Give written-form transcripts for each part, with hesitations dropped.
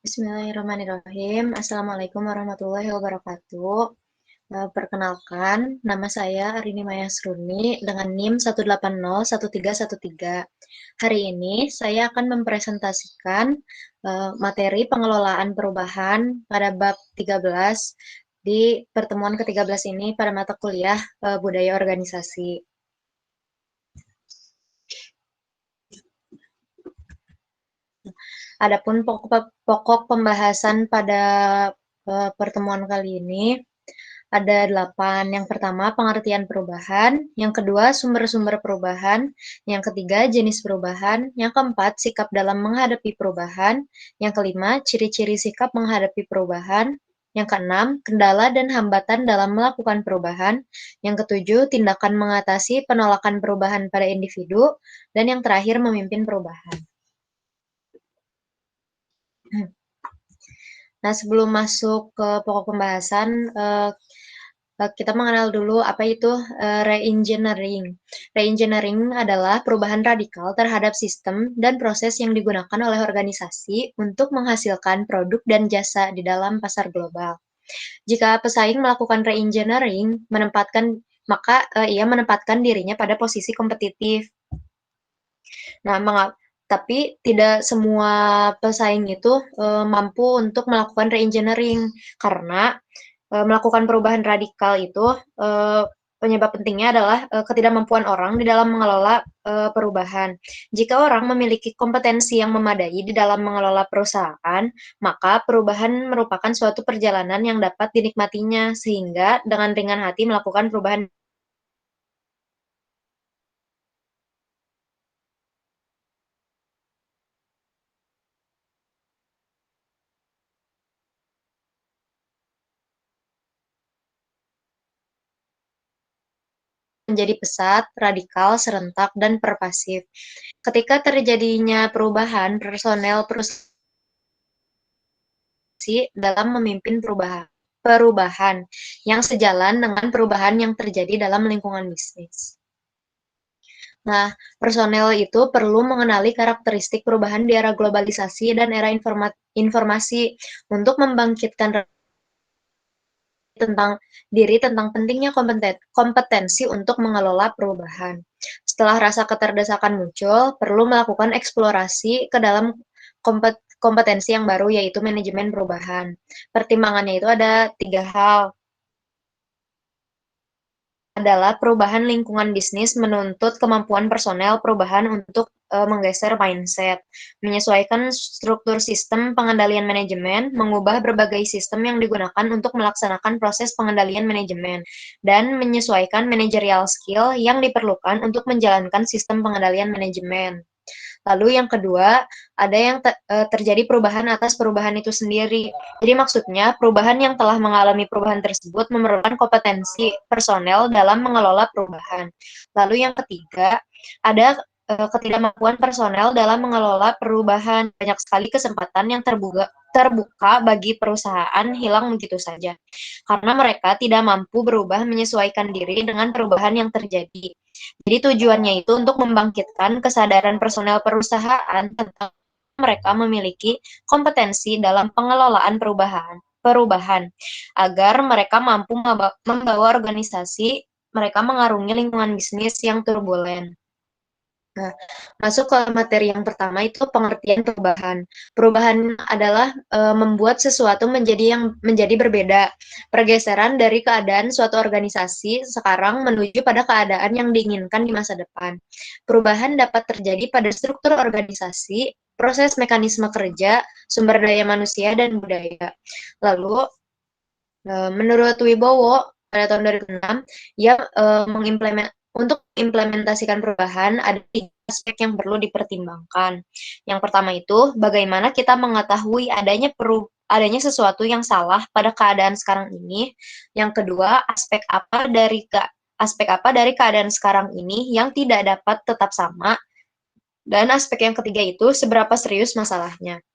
Bismillahirrahmanirrahim. Assalamualaikum warahmatullahi wabarakatuh. Perkenalkan, nama saya Arini Mayasruni dengan NIM 1801313. Hari ini saya akan mempresentasikan materi pengelolaan perubahan pada bab 13 di pertemuan ke-13 ini pada mata kuliah Budaya Organisasi. Adapun pokok pembahasan pada pertemuan kali ini ada 8. Yang pertama, pengertian perubahan. Yang kedua, sumber-sumber perubahan. Yang ketiga, jenis perubahan. Yang keempat, sikap dalam menghadapi perubahan. Yang kelima, ciri-ciri sikap menghadapi perubahan. Yang keenam, kendala dan hambatan dalam melakukan perubahan. Yang ketujuh, tindakan mengatasi penolakan perubahan pada individu. Dan yang terakhir, memimpin perubahan. Nah, sebelum masuk ke pokok pembahasan, kita mengenal dulu apa itu reengineering. Reengineering adalah perubahan radikal terhadap sistem dan proses yang digunakan oleh organisasi untuk menghasilkan produk dan jasa di dalam pasar global. Jika pesaing melakukan reengineering, maka ia menempatkan dirinya pada posisi kompetitif. Nah, tapi tidak semua pesaing itu mampu untuk melakukan reengineering karena melakukan perubahan radikal itu penyebab pentingnya adalah ketidakmampuan orang di dalam mengelola perubahan. Jika orang memiliki kompetensi yang memadai di dalam mengelola perusahaan, maka perubahan merupakan suatu perjalanan yang dapat dinikmatinya sehingga dengan ringan hati melakukan perubahan menjadi pesat, radikal, serentak, dan pervasif. Ketika terjadinya perubahan, personel perusahaan dalam memimpin perubahan yang sejalan dengan perubahan yang terjadi dalam lingkungan bisnis. Nah, personel itu perlu mengenali karakteristik perubahan di era globalisasi dan era informasi untuk membangkitkan tentang pentingnya kompetensi untuk mengelola perubahan. Setelah rasa keterdesakan muncul, perlu melakukan eksplorasi ke dalam kompetensi yang baru, yaitu manajemen perubahan. Pertimbangannya itu ada 3 hal. Adalah perubahan lingkungan bisnis menuntut kemampuan personel perubahan untuk menggeser mindset, menyesuaikan struktur sistem pengendalian manajemen, mengubah berbagai sistem yang digunakan untuk melaksanakan proses pengendalian manajemen, dan menyesuaikan managerial skill yang diperlukan untuk menjalankan sistem pengendalian manajemen. Lalu yang kedua, ada yang terjadi perubahan atas perubahan itu sendiri. Jadi maksudnya, perubahan yang telah mengalami perubahan tersebut memerlukan kompetensi personel dalam mengelola perubahan. Lalu yang ketiga, ada ketidakmampuan personel dalam mengelola perubahan. Banyak sekali kesempatan yang terbuka bagi perusahaan hilang begitu saja, karena mereka tidak mampu berubah menyesuaikan diri dengan perubahan yang terjadi. Jadi tujuannya itu untuk membangkitkan kesadaran personel perusahaan tentang mereka memiliki kompetensi dalam pengelolaan perubahan agar mereka mampu membawa organisasi mereka mengarungi lingkungan bisnis yang turbulen. Nah, masuk ke materi yang pertama itu pengertian perubahan. Perubahan adalah membuat sesuatu menjadi berbeda. Pergeseran dari keadaan suatu organisasi sekarang menuju pada keadaan yang diinginkan di masa depan. Perubahan dapat terjadi pada struktur organisasi, proses mekanisme kerja, sumber daya manusia, dan budaya. Lalu, menurut Wibowo pada tahun 2006, ia untuk mengimplementasikan perubahan ada 3 aspek yang perlu dipertimbangkan. Yang pertama itu, bagaimana kita mengetahui adanya sesuatu yang salah pada keadaan sekarang ini. Yang kedua, aspek apa dari keadaan sekarang ini yang tidak dapat tetap sama. Dan aspek yang ketiga itu, seberapa serius masalahnya.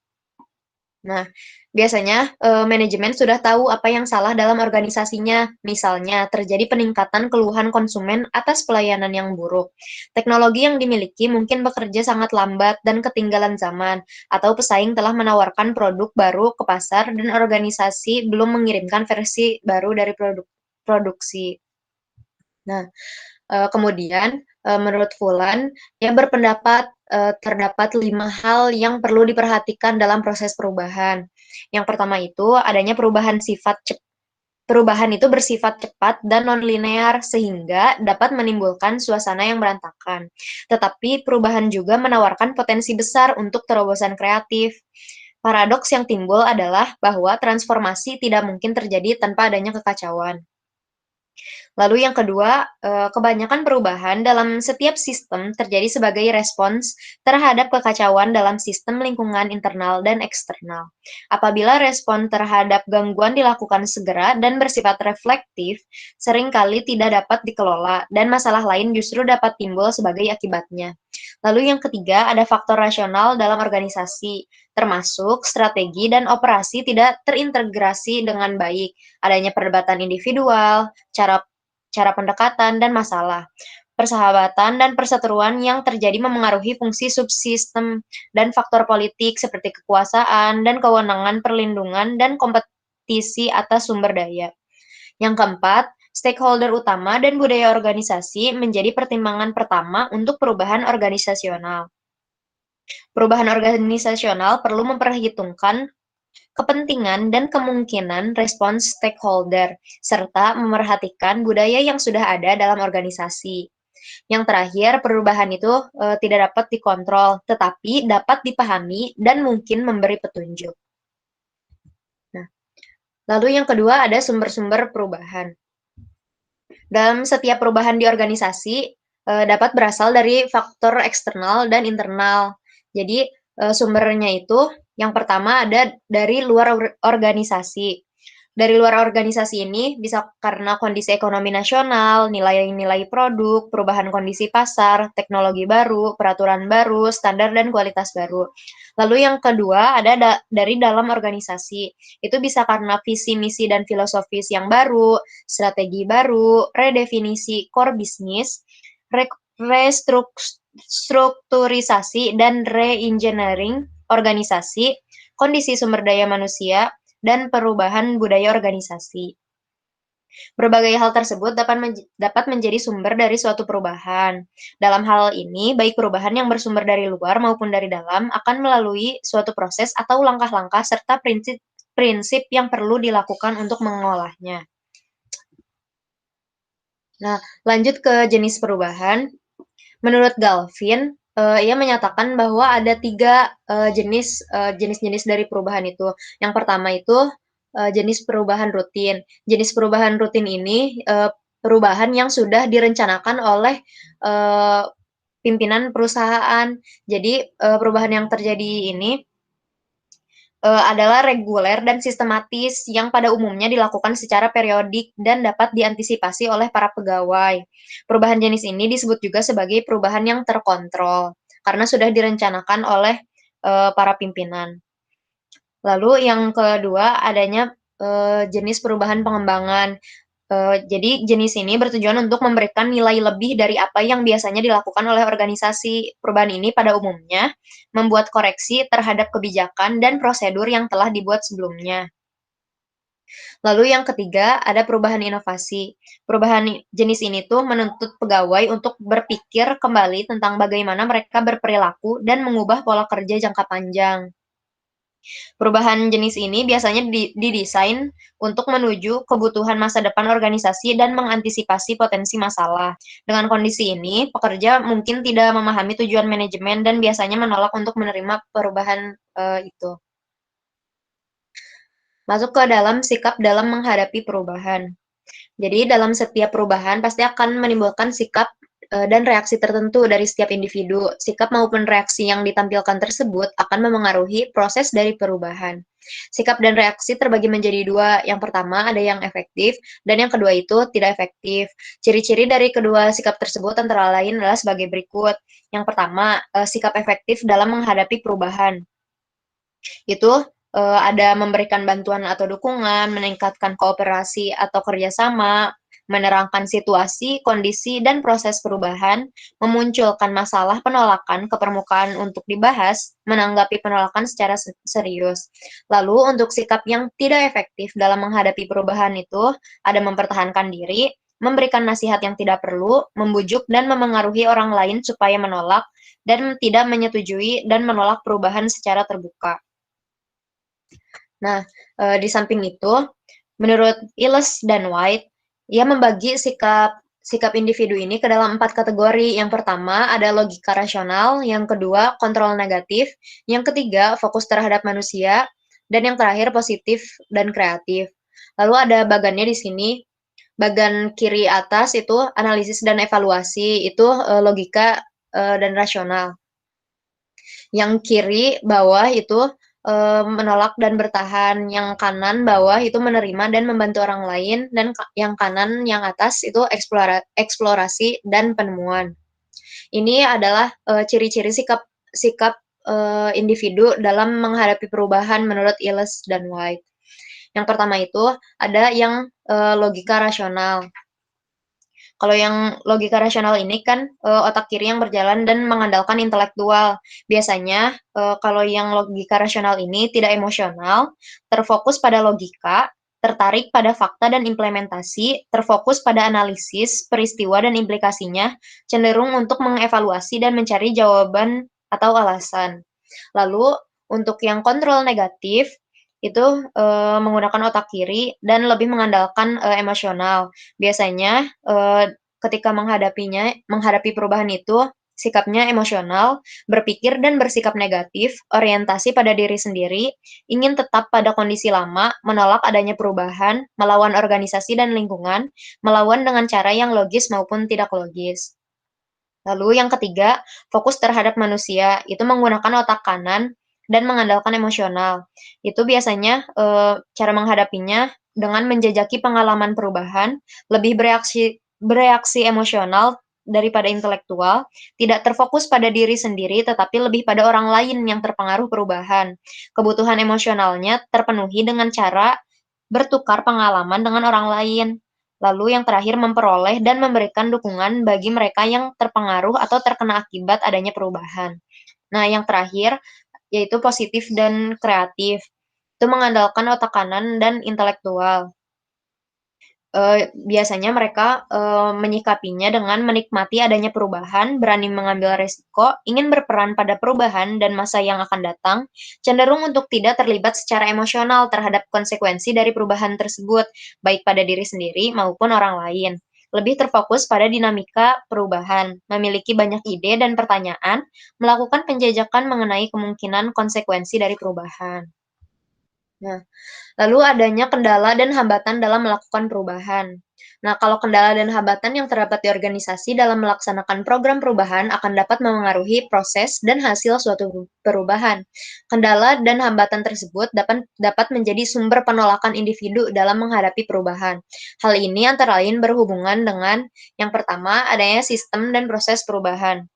Nah, biasanya manajemen sudah tahu apa yang salah dalam organisasinya. Misalnya, terjadi peningkatan keluhan konsumen atas pelayanan yang buruk. Teknologi yang dimiliki mungkin bekerja sangat lambat dan ketinggalan zaman, atau pesaing telah menawarkan produk baru ke pasar dan organisasi belum mengirimkan versi baru dari produksi. Nah, kemudian, menurut Fulan, ia berpendapat, terdapat 5 hal yang perlu diperhatikan dalam proses perubahan. Yang pertama itu, adanya perubahan itu bersifat cepat dan nonlinear sehingga dapat menimbulkan suasana yang berantakan. Tetapi perubahan juga menawarkan potensi besar untuk terobosan kreatif. Paradoks yang timbul adalah bahwa transformasi tidak mungkin terjadi tanpa adanya kekacauan. Lalu yang kedua, kebanyakan perubahan dalam setiap sistem terjadi sebagai respons terhadap kekacauan dalam sistem lingkungan internal dan eksternal. Apabila respon terhadap gangguan dilakukan segera dan bersifat reflektif, seringkali tidak dapat dikelola dan masalah lain justru dapat timbul sebagai akibatnya. Lalu yang ketiga, ada faktor rasional dalam organisasi, termasuk strategi dan operasi tidak terintegrasi dengan baik, adanya perdebatan individual, cara cara pendekatan, dan masalah. Persahabatan dan perseteruan yang terjadi memengaruhi fungsi subsistem dan faktor politik seperti kekuasaan dan kewenangan perlindungan dan kompetisi atas sumber daya. Yang keempat, stakeholder utama dan budaya organisasi menjadi pertimbangan pertama untuk perubahan organisasional. Perubahan organisasional perlu memperhitungkan kepentingan dan kemungkinan respons stakeholder, serta memerhatikan budaya yang sudah ada dalam organisasi. Yang terakhir, perubahan itu tidak dapat dikontrol, tetapi dapat dipahami dan mungkin memberi petunjuk. Nah, lalu yang kedua ada sumber-sumber perubahan. Dalam setiap perubahan di organisasi dapat berasal dari faktor eksternal dan internal. Jadi sumbernya itu yang pertama ada dari luar organisasi. Dari luar organisasi ini bisa karena kondisi ekonomi nasional, nilai-nilai produk, perubahan kondisi pasar, teknologi baru, peraturan baru, standar dan kualitas baru. Lalu yang kedua ada dari dalam organisasi. Itu bisa karena visi, misi, dan filosofis yang baru, strategi baru, redefinisi core bisnis, restrukturisasi dan re-engineering organisasi, kondisi sumber daya manusia, dan perubahan budaya organisasi. Berbagai hal tersebut dapat menjadi sumber dari suatu perubahan. Dalam hal ini, baik perubahan yang bersumber dari luar maupun dari dalam akan melalui suatu proses atau langkah-langkah serta prinsip yang perlu dilakukan untuk mengolahnya. Nah, lanjut ke jenis perubahan. Menurut Galvin, ia menyatakan bahwa ada 3 jenis-jenis dari perubahan itu. Yang pertama itu, jenis perubahan rutin. Jenis perubahan rutin ini, perubahan yang sudah direncanakan oleh, eee, pimpinan perusahaan. Jadi, perubahan yang terjadi ini adalah reguler dan sistematis yang pada umumnya dilakukan secara periodik dan dapat diantisipasi oleh para pegawai. Perubahan jenis ini disebut juga sebagai perubahan yang terkontrol, karena sudah direncanakan oleh para pimpinan. Lalu yang kedua adanya jenis perubahan pengembangan. Jadi jenis ini bertujuan untuk memberikan nilai lebih dari apa yang biasanya dilakukan oleh organisasi. Perubahan ini pada umumnya membuat koreksi terhadap kebijakan dan prosedur yang telah dibuat sebelumnya. Lalu yang ketiga ada perubahan inovasi. Perubahan jenis ini tuh menuntut pegawai untuk berpikir kembali tentang bagaimana mereka berperilaku dan mengubah pola kerja jangka panjang. Perubahan jenis ini biasanya didesain untuk menuju kebutuhan masa depan organisasi dan mengantisipasi potensi masalah. Dengan kondisi ini, pekerja mungkin tidak memahami tujuan manajemen dan biasanya menolak untuk menerima perubahan itu. Masuk ke dalam sikap dalam menghadapi perubahan. Jadi dalam setiap perubahan pasti akan menimbulkan sikap dan reaksi tertentu dari setiap individu. Sikap maupun reaksi yang ditampilkan tersebut akan memengaruhi proses dari perubahan. Sikap dan reaksi terbagi menjadi dua. Yang pertama ada yang efektif dan yang kedua itu tidak efektif. Ciri-ciri dari kedua sikap tersebut antara lain adalah sebagai berikut. Yang pertama, sikap efektif dalam menghadapi perubahan. Itu ada memberikan bantuan atau dukungan, meningkatkan kooperasi atau kerjasama, menerangkan situasi, kondisi, dan proses perubahan, memunculkan masalah penolakan ke permukaan untuk dibahas, menanggapi penolakan secara serius. Lalu untuk sikap yang tidak efektif dalam menghadapi perubahan itu, ada mempertahankan diri, memberikan nasihat yang tidak perlu, membujuk dan memengaruhi orang lain supaya menolak, dan tidak menyetujui dan menolak perubahan secara terbuka. Nah, di samping itu, menurut Illes dan White, ia membagi sikap sikap individu ini ke dalam 4 kategori. Yang pertama ada logika rasional, yang kedua kontrol negatif, yang ketiga fokus terhadap manusia, dan yang terakhir positif dan kreatif. Lalu ada bagannya di sini, bagan kiri atas itu analisis dan evaluasi, itu logika dan rasional. Yang kiri bawah itu menolak dan bertahan, yang kanan bawah itu menerima dan membantu orang lain, dan yang kanan yang atas itu eksplorasi dan penemuan. Ini adalah ciri-ciri sikap sikap individu dalam menghadapi perubahan menurut Illes dan White. Yang pertama itu ada yang logika rasional. Kalau yang logika rasional ini kan otak kiri yang berjalan dan mengandalkan intelektual. Biasanya kalau yang logika rasional ini tidak emosional, terfokus pada logika, tertarik pada fakta dan implementasi, terfokus pada analisis peristiwa dan implikasinya, cenderung untuk mengevaluasi dan mencari jawaban atau alasan. Lalu untuk yang kontrol negatif itu menggunakan otak kiri dan lebih mengandalkan emosional. Biasanya ketika menghadapi perubahan itu sikapnya emosional, berpikir dan bersikap negatif, orientasi pada diri sendiri, ingin tetap pada kondisi lama, menolak adanya perubahan, melawan organisasi dan lingkungan, melawan dengan cara yang logis maupun tidak logis. Lalu yang ketiga, fokus terhadap manusia, itu menggunakan otak kanan dan mengandalkan emosional. Itu biasanya cara menghadapinya dengan menjajaki pengalaman perubahan, lebih bereaksi emosional daripada intelektual, tidak terfokus pada diri sendiri tetapi lebih pada orang lain yang terpengaruh perubahan. Kebutuhan emosionalnya terpenuhi dengan cara bertukar pengalaman dengan orang lain. Lalu yang terakhir memperoleh dan memberikan dukungan bagi mereka yang terpengaruh atau terkena akibat adanya perubahan. Nah, yang terakhir yaitu positif dan kreatif. Itu mengandalkan otak kanan dan intelektual. Biasanya mereka menyikapinya dengan menikmati adanya perubahan, berani mengambil resiko, ingin berperan pada perubahan dan masa yang akan datang, cenderung untuk tidak terlibat secara emosional terhadap konsekuensi dari perubahan tersebut, baik pada diri sendiri maupun orang lain. Lebih terfokus pada dinamika perubahan, memiliki banyak ide dan pertanyaan, melakukan penjajakan mengenai kemungkinan konsekuensi dari perubahan. Nah, lalu adanya kendala dan hambatan dalam melakukan perubahan. Nah, kalau kendala dan hambatan yang terdapat di organisasi dalam melaksanakan program perubahan akan dapat memengaruhi proses dan hasil suatu perubahan. Kendala dan hambatan tersebut dapat menjadi sumber penolakan individu dalam menghadapi perubahan. Hal ini antara lain berhubungan dengan yang pertama, adanya sistem dan proses perubahan.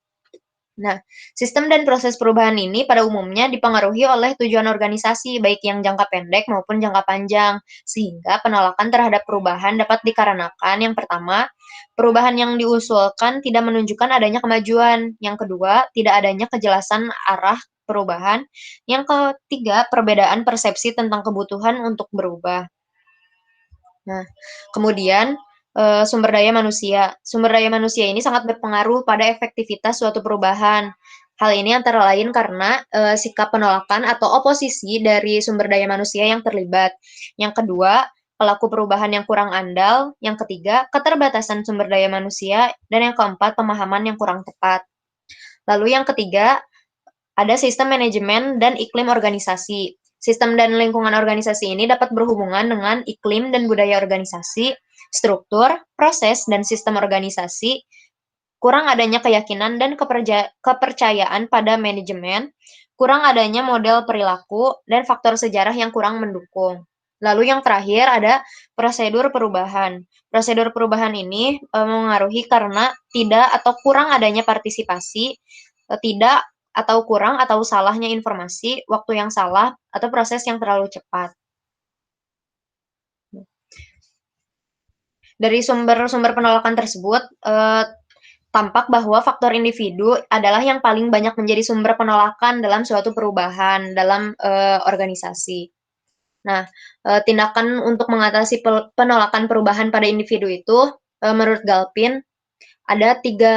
Nah, sistem dan proses perubahan ini pada umumnya dipengaruhi oleh tujuan organisasi, baik yang jangka pendek maupun jangka panjang, sehingga penolakan terhadap perubahan dapat dikarenakan yang pertama, perubahan yang diusulkan tidak menunjukkan adanya kemajuan, yang kedua, tidak adanya kejelasan arah perubahan, yang ketiga, perbedaan persepsi tentang kebutuhan untuk berubah. Nah, kemudian sumber daya manusia. Sumber daya manusia ini sangat berpengaruh pada efektivitas suatu perubahan. Hal ini antara lain karena sikap penolakan atau oposisi dari sumber daya manusia yang terlibat. Yang kedua, pelaku perubahan yang kurang andal. Yang ketiga, keterbatasan sumber daya manusia. Dan yang keempat, pemahaman yang kurang tepat. Lalu yang ketiga, ada sistem manajemen dan iklim organisasi. Sistem dan lingkungan organisasi ini dapat berhubungan dengan iklim dan budaya organisasi, struktur, proses, dan sistem organisasi, kurang adanya keyakinan dan kepercayaan pada manajemen, kurang adanya model perilaku, dan faktor sejarah yang kurang mendukung. Lalu yang terakhir ada prosedur perubahan. Prosedur perubahan ini mengaruhi karena tidak atau kurang adanya partisipasi, tidak atau kurang atau salahnya informasi, waktu yang salah, atau proses yang terlalu cepat. Dari sumber-sumber penolakan tersebut, tampak bahwa faktor individu adalah yang paling banyak menjadi sumber penolakan dalam suatu perubahan dalam, organisasi. Nah, tindakan untuk mengatasi penolakan perubahan pada individu itu, menurut Galpin ada tiga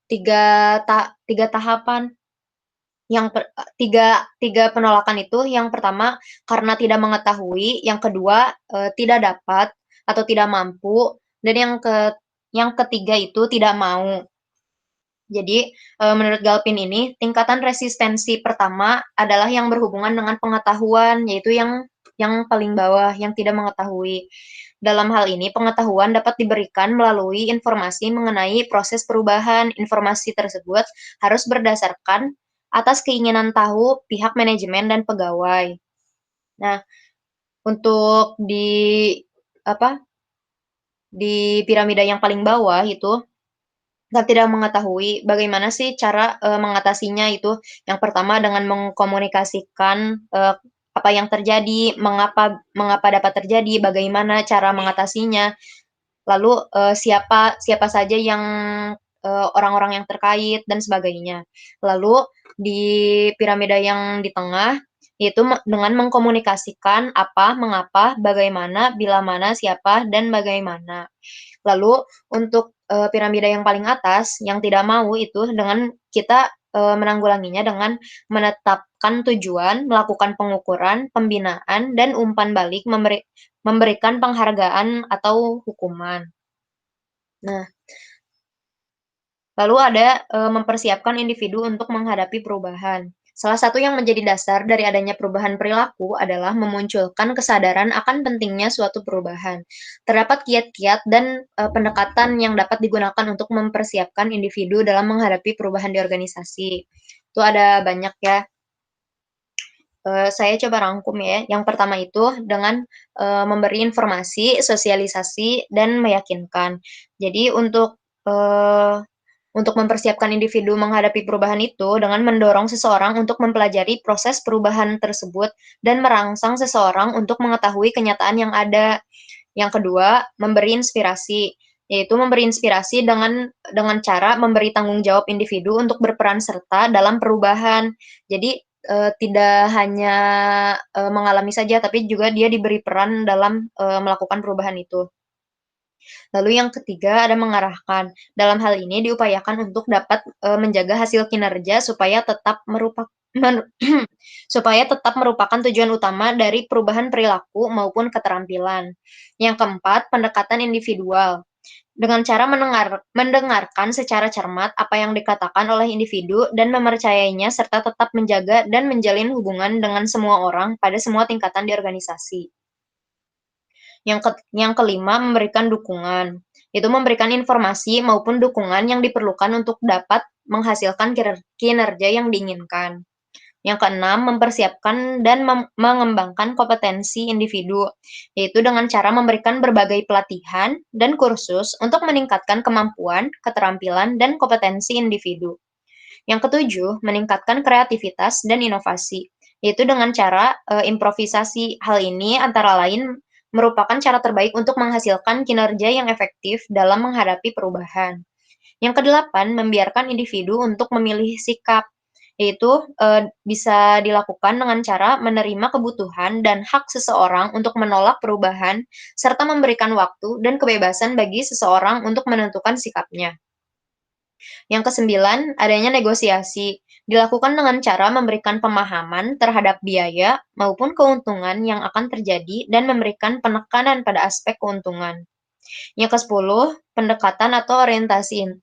tiga tahapan. Tiga tiga penolakan itu, yang pertama karena tidak mengetahui, yang kedua, tidak dapat atau tidak mampu, dan yang ketiga itu tidak mau. Jadi, menurut Galpin ini, tingkatan resistensi pertama adalah yang berhubungan dengan pengetahuan, yaitu yang paling bawah, yang tidak mengetahui. Dalam hal ini, pengetahuan dapat diberikan melalui informasi mengenai proses perubahan. Informasi tersebut harus berdasarkan atas keinginan tahu pihak manajemen dan pegawai. Nah, untuk apa, di piramida yang paling bawah itu, kita tidak mengetahui bagaimana sih cara, mengatasinya itu. Yang pertama dengan mengkomunikasikan, apa yang terjadi, mengapa mengapa dapat terjadi, bagaimana cara mengatasinya, lalu, siapa siapa saja yang, orang-orang yang terkait dan sebagainya. Lalu di piramida yang di tengah, itu dengan mengkomunikasikan apa, mengapa, bagaimana, bila mana, siapa, dan bagaimana. Lalu untuk, piramida yang paling atas, yang tidak mau itu dengan kita, menanggulanginya dengan menetapkan tujuan, melakukan pengukuran, pembinaan, dan umpan balik, memberikan penghargaan atau hukuman. Nah, lalu ada, mempersiapkan individu untuk menghadapi perubahan. Salah satu yang menjadi dasar dari adanya perubahan perilaku adalah memunculkan kesadaran akan pentingnya suatu perubahan. Terdapat kiat-kiat dan, pendekatan yang dapat digunakan untuk mempersiapkan individu dalam menghadapi perubahan di organisasi. Itu ada banyak ya, saya coba rangkum ya. Yang pertama itu dengan, memberi informasi, sosialisasi, dan meyakinkan. Jadi untuk mempersiapkan individu menghadapi perubahan itu dengan mendorong seseorang untuk mempelajari proses perubahan tersebut dan merangsang seseorang untuk mengetahui kenyataan yang ada. Yang kedua, memberi inspirasi, yaitu memberi inspirasi dengan cara memberi tanggung jawab individu untuk berperan serta dalam perubahan. Jadi, tidak hanya, mengalami saja, tapi juga dia diberi peran dalam, melakukan perubahan itu. Lalu yang ketiga ada mengarahkan. Dalam hal ini diupayakan untuk dapat, menjaga hasil kinerja supaya tetap supaya tetap merupakan tujuan utama dari perubahan perilaku maupun keterampilan. Yang keempat, pendekatan individual. Dengan cara mendengarkan secara cermat apa yang dikatakan oleh individu dan mempercayainya serta tetap menjaga dan menjalin hubungan dengan semua orang pada semua tingkatan di organisasi. Yang kelima, memberikan dukungan. Itu memberikan informasi maupun dukungan yang diperlukan untuk dapat menghasilkan kinerja yang diinginkan. Yang keenam, mempersiapkan dan mengembangkan kompetensi individu, yaitu dengan cara memberikan berbagai pelatihan dan kursus untuk meningkatkan kemampuan, keterampilan, dan kompetensi individu. Yang ketujuh, meningkatkan kreativitas dan inovasi, yaitu dengan cara, improvisasi. Hal ini antara lain merupakan cara terbaik untuk menghasilkan kinerja yang efektif dalam menghadapi perubahan. Yang kedelapan, membiarkan individu untuk memilih sikap, yaitu, bisa dilakukan dengan cara menerima kebutuhan dan hak seseorang untuk menolak perubahan, serta memberikan waktu dan kebebasan bagi seseorang untuk menentukan sikapnya. Yang kesembilan, adanya negosiasi. Dilakukan dengan cara memberikan pemahaman terhadap biaya maupun keuntungan yang akan terjadi dan memberikan penekanan pada aspek keuntungan. Yang kesepuluh, pendekatan atau orientasi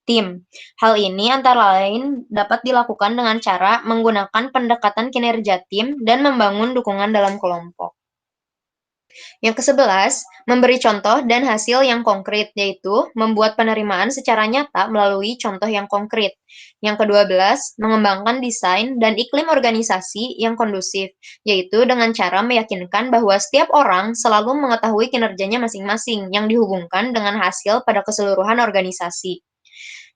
tim. Hal ini antara lain dapat dilakukan dengan cara menggunakan pendekatan kinerja tim dan membangun dukungan dalam kelompok. Yang ke-11, memberi contoh dan hasil yang konkret, yaitu membuat penerimaan secara nyata melalui contoh yang konkret. Yang ke-12, mengembangkan desain dan iklim organisasi yang kondusif, yaitu dengan cara meyakinkan bahwa setiap orang selalu mengetahui kinerjanya masing-masing yang dihubungkan dengan hasil pada keseluruhan organisasi.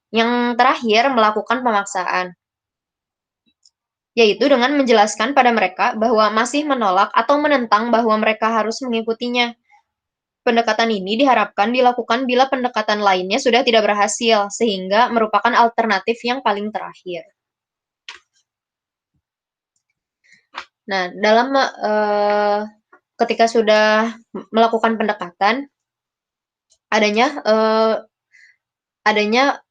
Yang terakhir, melakukan pemaksaan, yaitu dengan menjelaskan pada mereka bahwa masih menolak atau menentang bahwa mereka harus mengikutinya. Pendekatan ini diharapkan dilakukan bila pendekatan lainnya sudah tidak berhasil, sehingga merupakan alternatif yang paling terakhir. Nah, ketika sudah melakukan pendekatan, adanya eh, adanya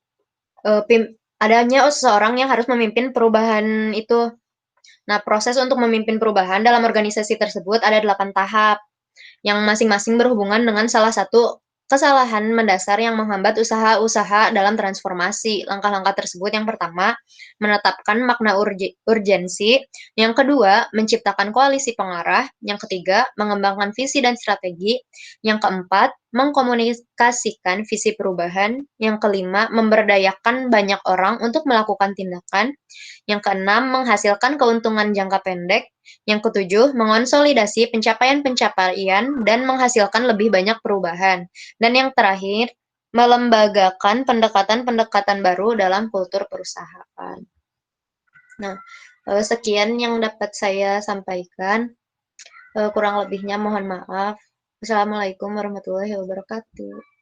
eh, pim- adanya seseorang yang harus memimpin perubahan itu. Nah, proses untuk memimpin perubahan dalam organisasi tersebut ada 8 tahap, yang masing-masing berhubungan dengan salah satu kesalahan mendasar yang menghambat usaha-usaha dalam transformasi. Langkah-langkah tersebut yang pertama, menetapkan makna urgensi, yang kedua, menciptakan koalisi pengarah, yang ketiga, mengembangkan visi dan strategi, yang keempat, mengkomunikasikan visi perubahan, yang kelima, memberdayakan banyak orang untuk melakukan tindakan, yang keenam, menghasilkan keuntungan jangka pendek. Yang ketujuh, mengonsolidasi pencapaian-pencapaian dan menghasilkan lebih banyak perubahan. Dan yang terakhir, melembagakan pendekatan-pendekatan baru dalam kultur perusahaan. Nah, sekian yang dapat saya sampaikan. Kurang lebihnya mohon maaf. Wassalamualaikum warahmatullahi wabarakatuh.